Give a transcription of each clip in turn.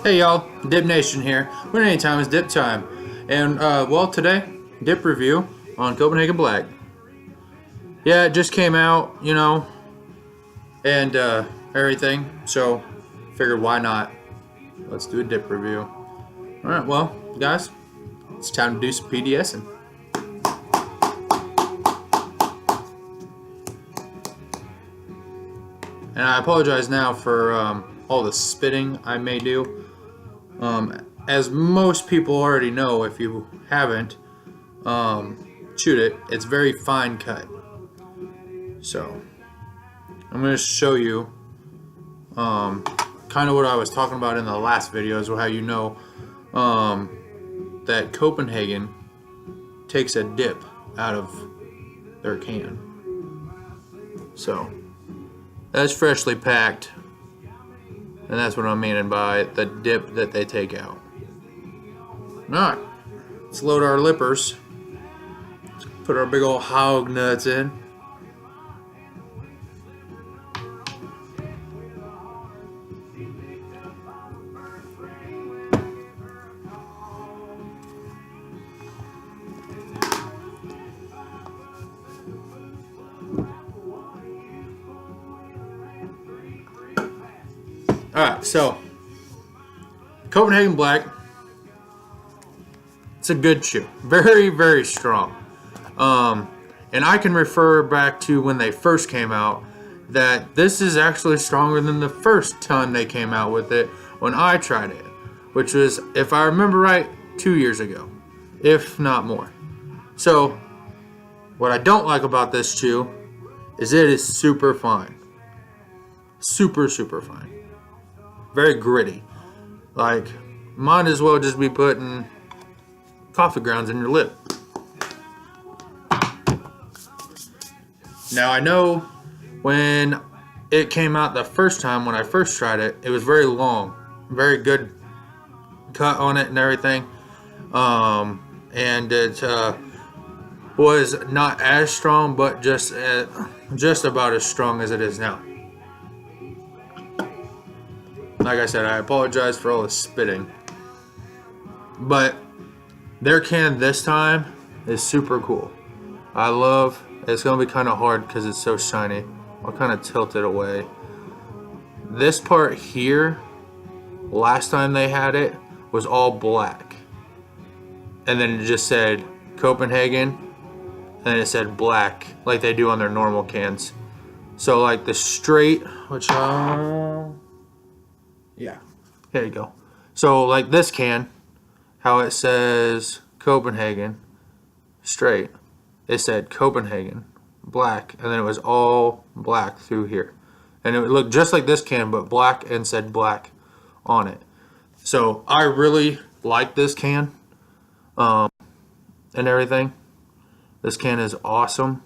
Hey y'all, Dip Nation here. But anytime is dip time. And well, today, dip review on Copenhagen Black. Yeah, it just came out, and everything. So figured why not? Let's do a dip review. Alright, well, guys, it's time to do some PDSing. And I apologize now for all the spitting I may do. As most people already know, if you haven't, chewed it, it's very fine cut. So, I'm going to show you kind of what I was talking about in the last videos, how you know that Copenhagen takes a dip out of their can. So, that's freshly packed. And that's what I'm meaning by the dip that they take out. Alright, let's load our lippers. Let's put our big old hog nuts in. Alright, so Copenhagen Black, it's a good chew. Very, very strong. And I can refer back to when they first came out, that this is actually stronger than the first time they came out with it when I tried it, which was, if I remember right, 2 years ago, if not more. So, what I don't like about this chew is it is super fine. Super, super fine. Very gritty. Like, might as well just be putting coffee grounds in your lip. Now, I know when it came out the first time, when I first tried it, it was very long. Very good cut on it and everything. And it was not as strong, but just about as strong as it is now. Like I said, I apologize for all the spitting. But their can this time is super cool. It's going to be kind of hard because it's so shiny. I'll kind of tilt it away. This part here, last time they had it, was all black. And then it just said Copenhagen, and then it said black, like they do on their normal cans. So like the straight, yeah, there you go. So like this can, how it says Copenhagen straight, it said Copenhagen black, and then it was all black through here, and it looked just like this can but black and said black on it. So I really like this can and everything. This can is awesome.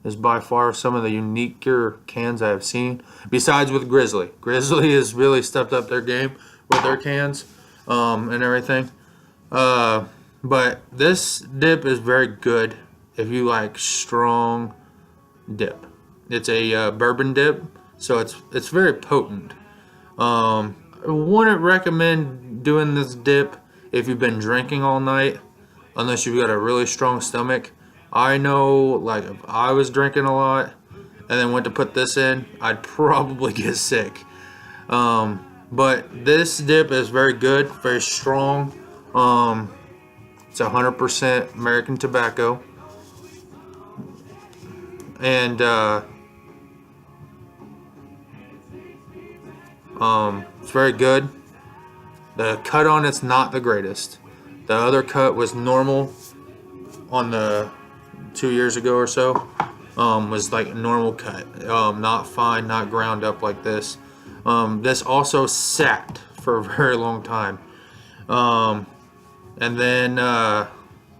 Is by far some of the uniquer cans I have seen, besides with Grizzly. Grizzly has really stepped up their game with their cans and everything. But this dip is very good if you like strong dip. It's a bourbon dip, so it's very potent. I wouldn't recommend doing this dip if you've been drinking all night, unless you've got a really strong stomach. I know, like, if I was drinking a lot and then went to put this in, I'd probably get sick. But this dip is very good, very strong. It's 100% American tobacco. And it's very good. The cut on it's not the greatest. The other cut was normal on the 2 years ago or so, was like normal cut, not fine, not ground up like this. This also sat for a very long time, and then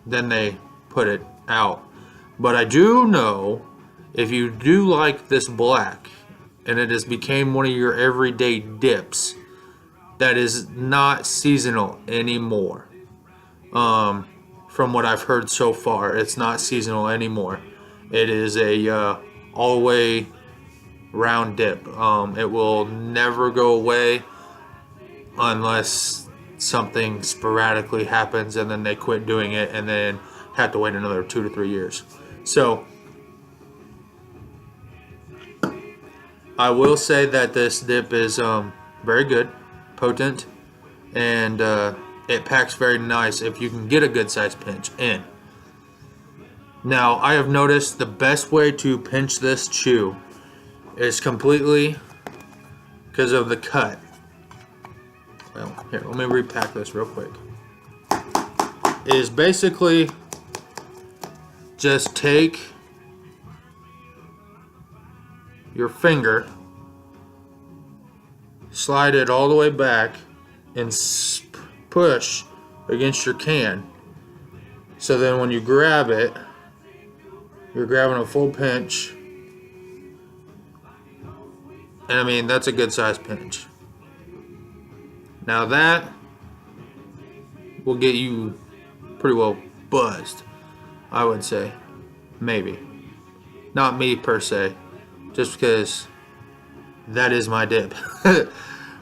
they put it out. But I do know, if you do like this black and it has became one of your everyday dips, that is not seasonal anymore. From what I've heard so far, it's not seasonal anymore. It is a all the way round dip. It will never go away. unless something sporadically happens and then they quit doing it and then have to wait another 2 to 3 years. So I will say that this dip is very good, potent, and it packs very nice if you can get a good size pinch in. Now, I have noticed the best way to pinch this chew is completely because of the cut. Well, here, let me repack this real quick. Is basically just take your finger, slide it all the way back, and push against your can. So then when you grab it, you're grabbing a full pinch. And I mean, that's a good size pinch. Now that will get you pretty well buzzed, I would say. Maybe. Not me per se, just because that is my dip.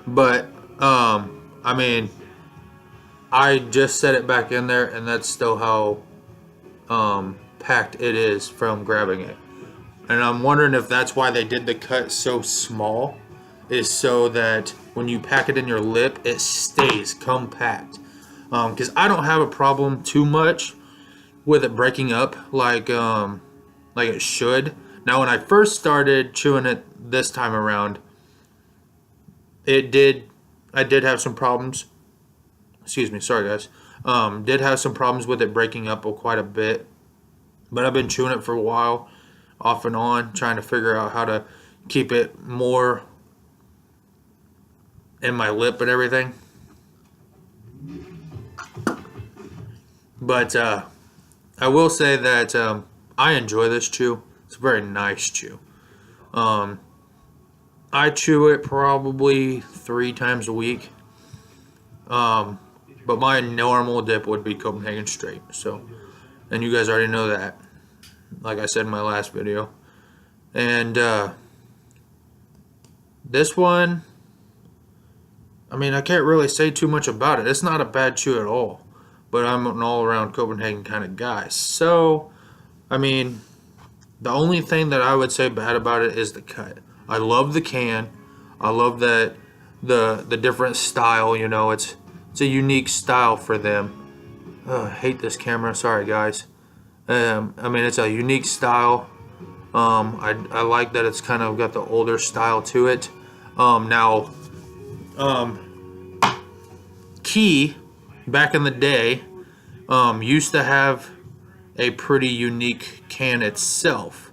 But, I mean, I just set it back in there, and that's still how packed it is from grabbing it. And I'm wondering if that's why they did the cut so small, is so that when you pack it in your lip, it stays compact. Because I don't have a problem too much with it breaking up like it should. Now, when I first started chewing it this time around, I did have some problems. Excuse me, sorry guys. Did have some problems with it breaking up quite a bit. But I've been chewing it for a while, off and on, trying to figure out how to keep it more in my lip and everything. But I will say that I enjoy this chew. It's a very nice chew. I chew it probably 3 times a week. But my normal dip would be Copenhagen straight. So, and you guys already know that, like I said in my last video. And this one, I mean, I can't really say too much about it. It's not a bad chew at all. But I'm an all-around Copenhagen kind of guy. So, I mean, the only thing that I would say bad about it is the cut. I love the can. I love that the different style, you know, it's a unique style for them. I hate this camera, sorry guys. I mean, it's a unique style. I like that it's kind of got the older style to it. Key, back in the day, used to have a pretty unique can itself.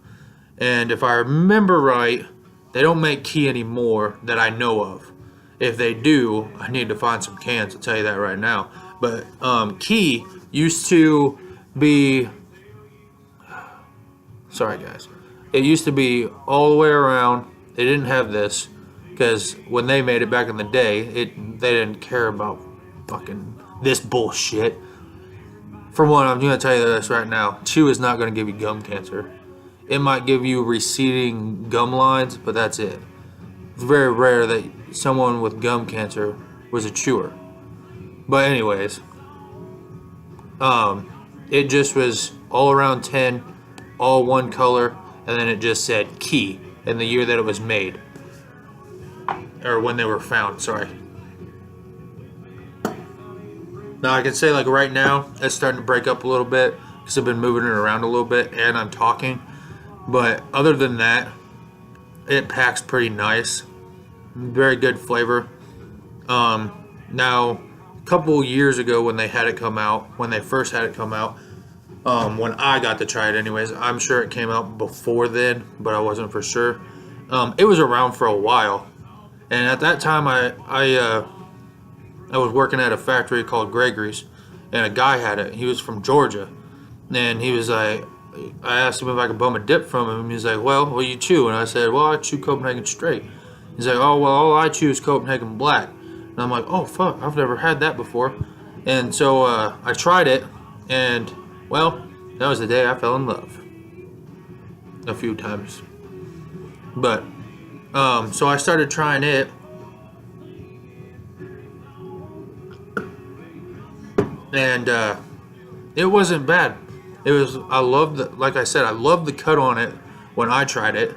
And if I remember right, they don't make Key anymore that I know of. If they do, I need to find some cans, I'll tell you that right now. But Key used to be, sorry guys, it used to be all the way around. They didn't have this because when they made it back in the day, they didn't care about fucking this bullshit. For one, I'm going to tell you this right now. Chew is not going to give you gum cancer. It might give you receding gum lines, but that's it. It's very rare that someone with gum cancer was a chewer. But anyways, it just was all around 10, all one color, and then it just said Key in the year that it was made. Or when they were found, sorry. Now I can say like right now, it's starting to break up a little bit because I've been moving it around a little bit and I'm talking. But other than that, it packs pretty nice. Very good flavor. Now, a couple years ago when they had it come out, when they first had it come out, when I got to try it anyways, I'm sure it came out before then, but I wasn't for sure. It was around for a while. And at that time, I was working at a factory called Gregory's, and a guy had it. He was from Georgia, and he was like, I asked him if I could bum a dip from him, and he's like, well, what do you chew? And I said, well, I chew Copenhagen straight. He's like, oh, well, all I chew is Copenhagen black. And I'm like, oh, fuck, I've never had that before. And so I tried it, and, well, that was the day I fell in love. A few times. But, so I started trying it. and it wasn't bad. It was, I loved the, like I said, I loved the cut on it when I tried it.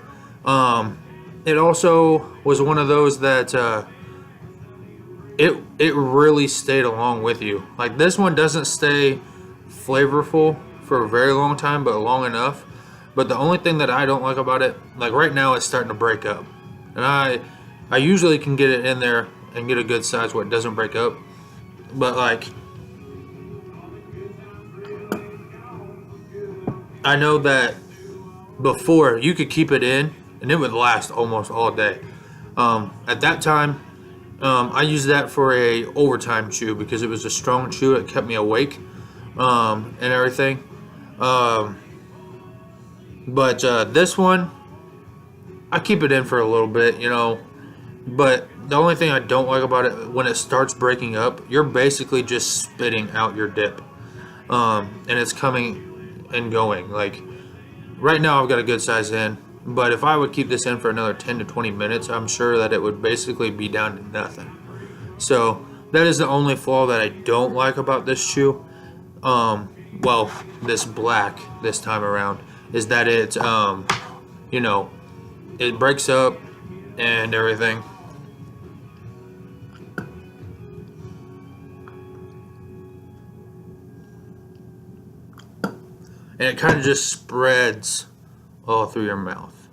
It also was one of those that it really stayed along with you. Like this one doesn't stay flavorful for a very long time, but long enough. But the only thing that I don't like about it, like right now, it's starting to break up, and I usually can get it in there and get a good size where it doesn't break up. But like, I know that before you could keep it in and it would last almost all day. At that time, I used that for a overtime chew because it was a strong chew. It kept me awake and everything. But this one, I keep it in for a little bit, you know. But the only thing I don't like about it, when it starts breaking up, you're basically just spitting out your dip. And it's coming and going. Like, right now I've got a good size in, but if I would keep this in for another 10 to 20 minutes, I'm sure that it would basically be down to nothing. So that is the only flaw that I don't like about this shoe. Well, this black this time around is that it, you know, it breaks up and everything. And it kind of just spreads all through your mouth.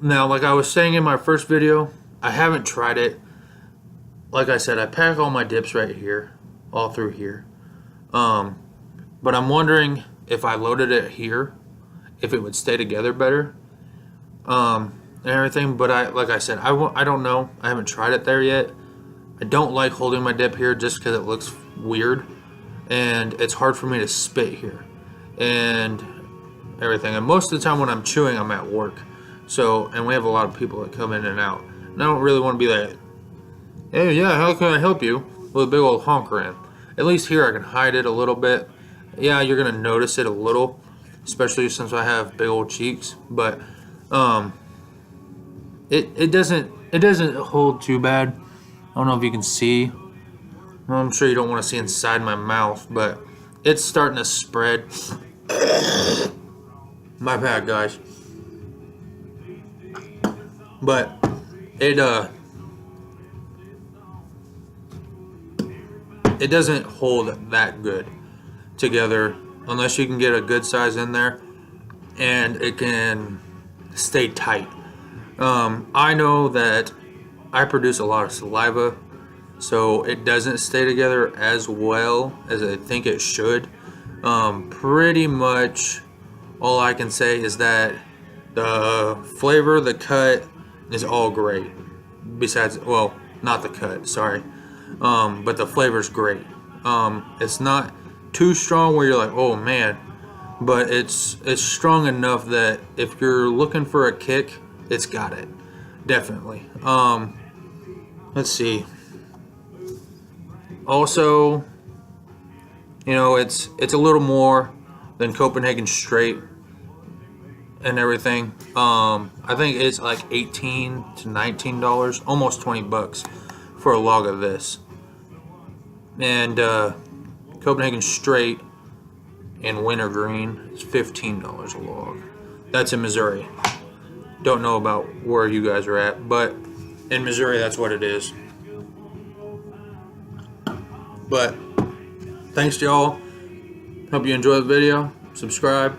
Now, like I was saying in my first video, I haven't tried it. Like I said, I pack all my dips right here, all through here. But I'm wondering if I loaded it here, if it would stay together better, and everything. But like I said, I don't know. I haven't tried it there yet. I don't like holding my dip here just because it looks weird, and it's hard for me to spit here and everything. And most of the time when I'm chewing, I'm at work. So, and we have a lot of people that come in and out. And I don't really want to be like, hey, yeah, how can I help you? With a big old honker in. At least here I can hide it a little bit. Yeah, you're going to notice it a little, especially since I have big old cheeks. But it doesn't hold too bad. I don't know if you can see. Well, I'm sure you don't want to see inside my mouth, but it's starting to spread. My bad, guys. But it doesn't hold that good together unless you can get a good size in there and it can stay tight. I know that I produce a lot of saliva, so it doesn't stay together as well as I think it should. Pretty much all I can say is that the flavor, the cut is all great. Besides, well, not the cut, sorry. But the flavor's great. It's not too strong where you're like, oh man, but it's strong enough that if you're looking for a kick, it's got it, definitely. Let's see. Also, you know, it's a little more than Copenhagen straight and everything. I think it's like $18 to $19, almost $20 for a log of this. And Copenhagen straight in wintergreen is $15 a log. That's in Missouri. Don't know about where you guys are at, but in Missouri that's what it is. But thanks to y'all. Hope you enjoy the video. Subscribe.